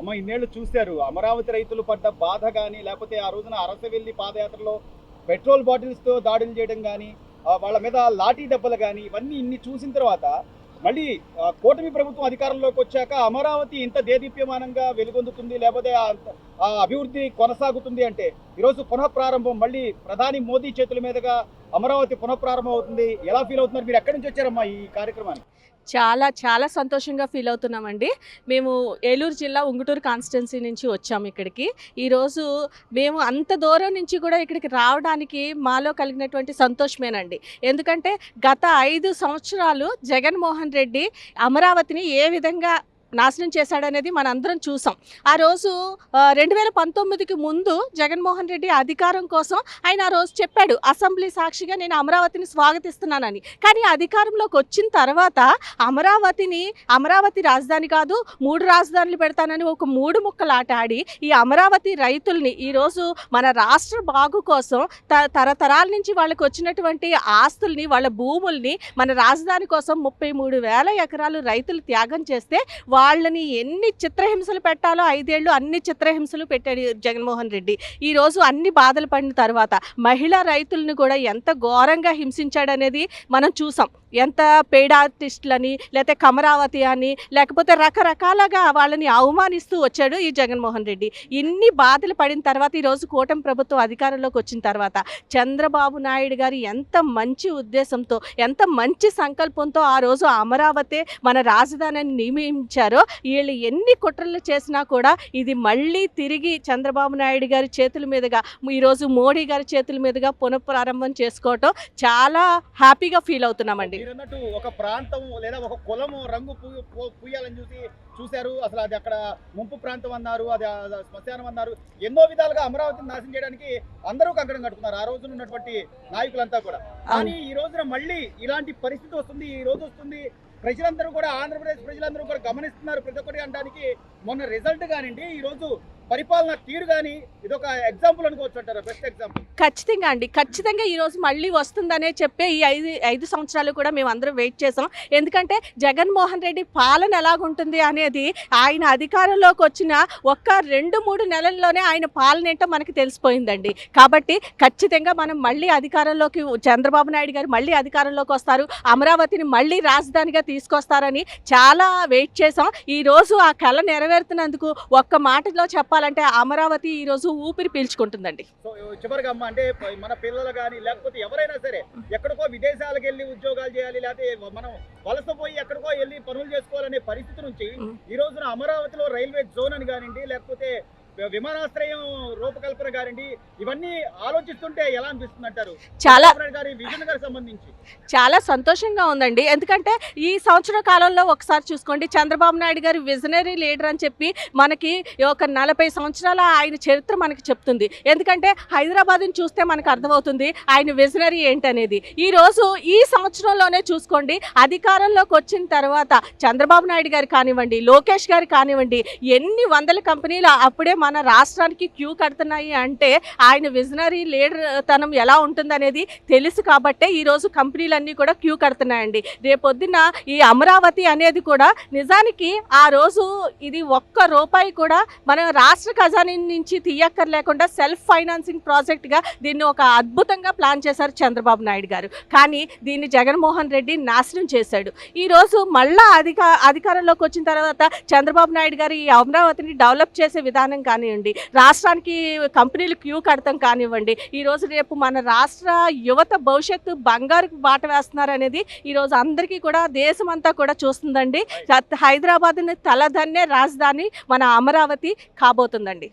అమ్మ ఇన్నేళ్ళు చూశారు అమరావతి రైతులు పడ్డ బాధ కానీ, లేకపోతే ఆ రోజున అరసవెల్లి పాదయాత్రలో పెట్రోల్ బాటిల్స్తో దాడులు చేయడం కానీ, వాళ్ళ మీద లాఠీ దెబ్బలు కానీ, ఇవన్నీ ఇన్ని చూసిన తర్వాత మళ్ళీ కూటమి ప్రభుత్వం అధికారంలోకి వచ్చాక అమరావతి ఇంత దేదీప్యమానంగా వెలుగొందుతుంది, లేకపోతే ఆ అభివృద్ధి కొనసాగుతుంది అంటే ఈరోజు పునఃప్రారంభం మళ్ళీ ప్రధాని మోదీ చేతుల మీదుగా అమరావతి పునఃప్రారంభం అవుతుంది. ఎలా ఫీల్ అవుతున్నారు మీరు? ఎక్కడి నుంచి వచ్చారమ్మా ఈ కార్యక్రమానికి? చాలా చాలా సంతోషంగా ఫీల్ అవుతున్నామండి. మేము ఏలూరు జిల్లా ఉంగుటూరు కాన్స్టిట్యున్సీ నుంచి వచ్చాము ఇక్కడికి. ఈరోజు మేము అంత దూరం నుంచి కూడా ఇక్కడికి రావడానికి మాలో కలిగినటువంటి సంతోషమేనండి. ఎందుకంటే గత 5 సంవత్సరాలు జగన్మోహన్ రెడ్డి అమరావతిని ఏ విధంగా నాశనం చేశాడనేది మనందరం చూసాం. ఆ రోజు 2019కి ముందు జగన్మోహన్ రెడ్డి అధికారం కోసం ఆయన ఆ రోజు చెప్పాడు, అసెంబ్లీ సాక్షిగా నేను అమరావతిని స్వాగతిస్తున్నానని. కానీ అధికారంలోకి వచ్చిన తర్వాత అమరావతి రాజధాని కాదు 3 రాజధానులు పెడతానని ఒక 3 ముక్కలాట ఆడి ఈ అమరావతి రైతుల్ని ఈరోజు మన రాష్ట్ర బాగు కోసం తరతరాల నుంచి వాళ్ళకి వచ్చినటువంటి ఆస్తుల్ని, వాళ్ళ భూముల్ని మన రాజధాని కోసం 33,000 ఎకరాలు రైతులు త్యాగం చేస్తే వాళ్ళని ఎన్ని చిత్రహింసలు పెట్టాలో 5 ఏళ్ళు అన్ని చిత్రహింసలు పెట్టాడు జగన్మోహన్ రెడ్డి. ఈరోజు అన్ని బాధలు పడిన తర్వాత మహిళా రైతులను కూడా ఎంత ఘోరంగా హింసించాడనేది మనం చూసాం. ఎంత పెయిడ్ ఆర్టిస్టులని, లేకపోతే కమరావతి అని, లేకపోతే రకరకాలుగా వాళ్ళని అవమానిస్తూ వచ్చాడు ఈ జగన్మోహన్ రెడ్డి. ఇన్ని బాధలు పడిన తర్వాత ఈరోజు కూటమి ప్రభుత్వం అధికారంలోకి వచ్చిన తర్వాత చంద్రబాబు నాయుడు గారు ఎంత మంచి ఉద్దేశంతో, ఎంత మంచి సంకల్పంతో ఆ రోజు అమరావతి మన రాజధానిని నియమించారు. వీళ్ళు ఎన్ని కుట్రలు చేసినా కూడా ఇది మళ్ళీ తిరిగి చంద్రబాబు నాయుడు గారి చేతుల మీదుగా, ఈరోజు మోడీ గారి చేతుల మీదుగా పునఃప్రారంభం చేసుకోవటం చాలా హ్యాపీగా ఫీల్ అవుతున్నామండి. ఒక ప్రాంతం లేదా ఒక కులము రంగు పూయాలని చూశారు. అసలు అది అక్కడ ముంపు ప్రాంతం అన్నారు, అది శ్మశానం అన్నారు. ఎన్నో విధాలుగా అమరావతిని నాశనం చేయడానికి అందరూ కంకణం కట్టుకున్నారు ఆ రోజున ఉన్నటువంటి నాయకులంతా కూడా. కానీ ఈ రోజున మళ్ళీ ఇలాంటి పరిస్థితి వస్తుంది, ఈ రోజు వస్తుంది. ప్రజలందరూ కూడా, ఆంధ్రప్రదేశ్ ప్రజలందరూ కూడా గమనిస్తున్నారు ప్రతి ఒక్కటి అనడానికి మొన్న రిజల్ట్ కానివ్వండి, ఈరోజు పరిపాలన తీరు కానీ ఇదొక ఎగ్జాంపుల్ అనుకోవచ్చు అంటారా? Best example. ఖచ్చితంగా అండి, ఖచ్చితంగా ఈరోజు మళ్ళీ వస్తుందనే చెప్పే ఈ 5 సంవత్సరాలు కూడా మేము అందరం వెయిట్ చేసాం. ఎందుకంటే జగన్మోహన్ రెడ్డి పాలన ఎలాగుంటుంది అనేది ఆయన అధికారంలోకి వచ్చిన ఒక్క 2-3 నెలల్లోనే ఆయన పాలన ఏంటో మనకి తెలిసిపోయిందండి. కాబట్టి ఖచ్చితంగా మనం మళ్ళీ అధికారంలోకి, చంద్రబాబు నాయుడు గారు మళ్ళీ అధికారంలోకి వస్తారు, అమరావతిని మళ్ళీ రాజధానిగా తీసుకొస్తారని చాలా వెయిట్ చేసాం. ఈరోజు ఆ కళ నెరవేరుతున్నందుకు ఒక్క మాటలో చెప్పాలంటే అమరావతి ఈరోజు ఊపిరి పీల్చుకుంటుందండి. సో చివరిగా అమ్మ, అంటే మన పిల్లలు కానీ లేకపోతే ఎవరైనా సరే ఎక్కడికో విదేశాలకు వెళ్ళి ఉద్యోగాలు చేయాలి, లేకపోతే మనం వలస పోయి ఎక్కడికో వెళ్ళి పనులు చేసుకోవాలనే పరిస్థితి నుంచి ఈ రోజున అమరావతిలో రైల్వే జోన్ అని కానివ్వండి, లేకపోతే విమానాశ్రయం రూపకల్పన గారండి, ఇవన్నీ ఆలోచిస్తుంటే ఎలా అనిపిస్తుంది అంటారు? చాలా సంతోషంగా ఉందండి. ఎందుకంటే ఈ సంవత్సర కాలంలో ఒకసారి చూసుకోండి, చంద్రబాబు నాయుడు గారు విజనరీ లీడర్ అని చెప్పి మనకి ఒక 40 సంవత్సరాల ఆయన చరిత్ర మనకి చెప్తుంది. ఎందుకంటే హైదరాబాద్ని చూస్తే మనకు అర్థమవుతుంది ఆయన విజనరీ ఏంటనేది. ఈరోజు ఈ సంవత్సరంలోనే చూసుకోండి, అధికారంలోకి వచ్చిన తర్వాత చంద్రబాబు నాయుడు గారు కానివ్వండి, లోకేష్ గారు కానివ్వండి, ఎన్ని వందల కంపెనీలు అప్పుడే మన రాష్ట్రానికి క్యూ కడుతున్నాయి అంటే ఆయన విజనరీ లీడర్ తనం ఎలా ఉంటుందనేది తెలుసు. కాబట్టే ఈరోజు కంపెనీలన్నీ కూడా క్యూ కడుతున్నాయండి. రేపొద్దున ఈ అమరావతి అనేది కూడా నిజానికి ఆ రోజు ఇది ఒక్క రూపాయి కూడా మన రాష్ట్ర ఖజానా నుంచి తీయక్కర్లేకుండా సెల్ఫ్ ఫైనాన్సింగ్ ప్రాజెక్ట్గా దీన్ని ఒక అద్భుతంగా ప్లాన్ చేశారు చంద్రబాబు నాయుడు గారు. కానీ దీన్ని జగన్మోహన్ రెడ్డి నాశనం చేశాడు. ఈరోజు మళ్ళా అధికారంలోకి వచ్చిన తర్వాత చంద్రబాబు నాయుడు గారు ఈ అమరావతిని డెవలప్ చేసే విధానం కానివ్వండి, రాష్ట్రానికి కంపెనీలు క్యూ కడతాం కానివ్వండి, ఈరోజు రేపు మన రాష్ట్ర యువత భవిష్యత్తు బంగారు బాట వేస్తున్నారు అనేది ఈరోజు అందరికీ కూడా, దేశం అంతా కూడా చూస్తుందండి. హైదరాబాద్ని తలదన్నే రాజధాని మన అమరావతి కాబోతుందండి.